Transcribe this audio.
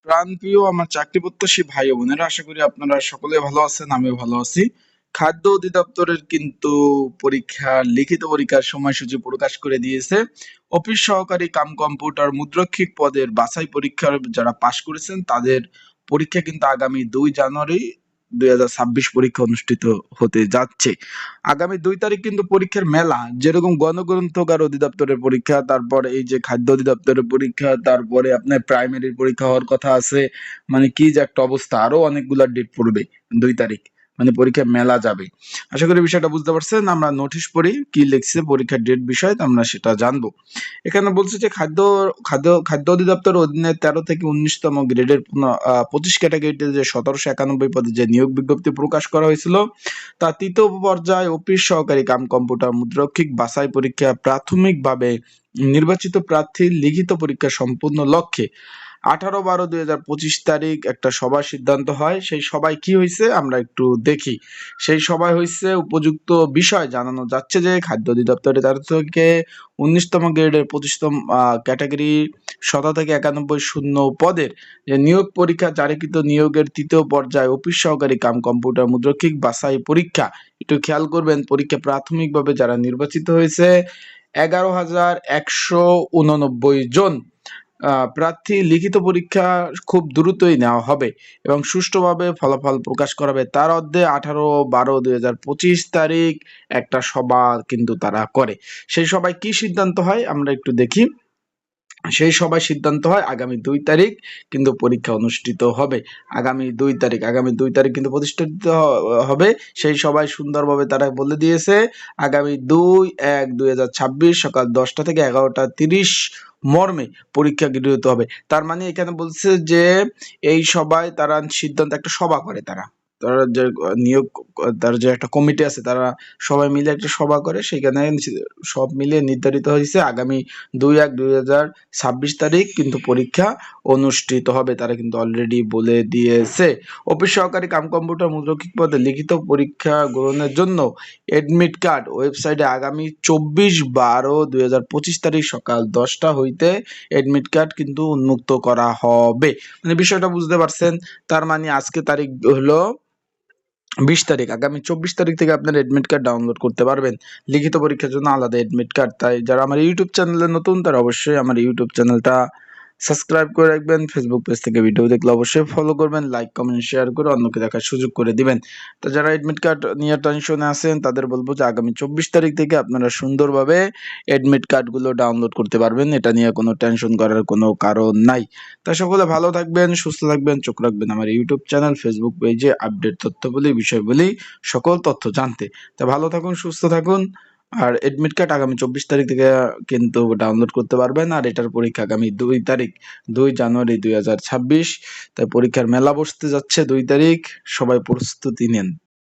প্রাণপ্রিয় আমার চাকরি প্রত্যাশী ভাই ও বোনেরা, আশা করি আপনারা সকলে ভালো আছেন, আমিও ভালো আছি। খাদ্য অধিদপ্তরের কিন্তু লিখিত পরীক্ষার সময়সূচি প্রকাশ করে দিয়েছে। অফিস সহকারী কাম কম্পিউটার মুদ্রক্ষিক পদের বাছাই পরীক্ষার যারা পাশ করেছেন তাদের পরীক্ষা কিন্তু আগামী 2 জানুয়ারি 2026 পরীক্ষা অনুষ্ঠিত হতে যাচ্ছে। আগামী 2 তারিখ কিন্তু পরীক্ষার মেলা, যেরকম গণগ্রন্থকার অধিদপ্তরের পরীক্ষা, তারপর এই যে খাদ্য অধিদপ্তরের পরীক্ষা, তারপরে আপনার প্রাইমারির পরীক্ষা হওয়ার কথা আছে। মানে কি যে একটা অবস্থা, আরো অনেকগুলা ডেট পড়বে 2 তারিখ, মানে পরীক্ষার মেলা যাবে। আশা করি বিষয়টা বুঝতে পারছেন। আমরা নোটিশ পড়ি কি লিখছে পরীক্ষার ডেট বিষয়, তো আমরা সেটা জানবো। এখানে বলছে যে খাদ্য খাদ্য খাদ্য অধিদপ্তর অধীনে 13 থেকে 19তম গ্রেডের 25 ক্যাটাগরিতে যে 1791 পদে যে নিয়োগ বিজ্ঞপ্তি প্রকাশ করা হয়েছিল, তা তৃতীয় পর্যায়ে অফিস সহকারী কাম কম্পিউটার মুদ্রক্ষিক বাছাই পরীক্ষা প্রাথমিকভাবে নির্বাচিত প্রার্থীর লিখিত পরীক্ষা সম্পূর্ণ লক্ষ্যে 18/12/2025 একটা সভার সিদ্ধান্ত হয়। সেই সভায় কি হয়েছে আমরা একটু দেখি। সেই সভায় হয়েছে উপযুক্ত বিষয় জানানো যাচ্ছে যে খাদ্য অধিদপ্তরে 13 থেকে 19তম গ্রেডের 25তম ক্যাটাগরি 17 থেকে 91 শূন্য পদের যে নিয়োগ পরীক্ষা জারিকৃত নিয়োগের তৃতীয় পর্যায়ে অফিস সহকারী কাম কম্পিউটার মুদ্রক্ষিক বাছাই পরীক্ষা। একটু খেয়াল করবেন, পরীক্ষা প্রাথমিকভাবে যারা নির্বাচিত হয়েছে 11,189 জন প্রার্থী। লিখিত পরীক্ষা খুব দ্রুতই নেওয়া হবে এবং সুষ্ঠুভাবে ফলাফল প্রকাশ করা হবে। তার মধ্যে 18/12/2025 একটা সভা কিন্তু তারা করে। সেই সভায় কি সিদ্ধান্ত হয় আমরা একটু দেখি। সেই সভায় সিদ্ধান্ত হয় আগামী 2 তারিখ কিন্তু পরীক্ষা অনুষ্ঠিত হবে। আগামী 2 তারিখ কিন্তু প্রতিষ্ঠিত হবে। সেই সভায় সুন্দরভাবে তারা বলে দিয়েছে আগামী 2/1/2026 সকাল 10টা থেকে 11টা 30 মর্মে পরীক্ষা গৃহীত হবে। তার মানে এখানে বলছে যে এই সভায় তারা সিদ্ধান্ত, একটা সভা করে তারা, তারা যে নিয়োগ, তার যে একটা কমিটি আছে, তারা সবাই মিলে একটা সভা করে। সেখানে সব মিলে নির্ধারিত হয়েছে আগামী 2/1/2026 তারিখ কিন্তু পরীক্ষা অনুষ্ঠিত হবে। তারা কিন্তু অলরেডি বলে দিয়েছে। অফিস সহকারী কাম কম্পিউটার মুদ্রক্ষিক পদে লিখিত পরীক্ষা গ্রহণের জন্য এডমিট কার্ড ওয়েবসাইটে আগামী 24/12/2025 তারিখ সকাল 10টা হইতে এডমিট কার্ড কিন্তু উন্মুক্ত করা হবে। মানে বিষয়টা বুঝতে পারছেন। তার মানে আজকে তারিখ হলো 20 তারিখ, আগামী 24 তারিখ থেকে আপনার এডমিট কার্ড ডাউনলোড করতে পারবেন। লিখিত পরীক্ষার জন্য আলাদা এডমিট কার্ড। তাই যারা আমার ইউটিউব চ্যানেলে নতুন তারা অবশ্যই আমার ইউটিউব চ্যানেলটা সাবস্ক্রাইব করে রাখবেন। ফেসবুক পেজ থেকে ভিডিও দেখলে অবশ্যই ফলো করবেন, লাইক কমেন্ট শেয়ার করে অন্যকে দেখার সুযোগ করে দিবেন। তো যারা এডমিট কার্ড নিয়ে টেনশনে আছেন তাদের বলবো যে আগামী 24 তারিখ থেকে আপনারা সুন্দরভাবে এডমিট কার্ডগুলো ডাউনলোড করতে পারবেন। এটা নিয়ে কোনো টেনশন করার কোনো কারণ নাই। তাই সকলে ভালো থাকবেন, সুস্থ থাকবেন, চোখ রাখবেন আমার ইউটিউব চ্যানেল, ফেসবুক পেজে আপডেট তথ্যবলী, বিষয়বলী, সকল তথ্য জানতে। তা ভালো থাকুন, সুস্থ থাকুন। আর এডমিট কার্ড আগামী 24 তারিখ থেকে কিন্তু ডাউনলোড করতে পারবেন। আর এটার পরীক্ষা আগামী 2 তারিখ, 2 জানুয়ারি 2026। তাই পরীক্ষার মেলা বসতে যাচ্ছে 2 তারিখ। সবাই প্রস্তুতি নেন।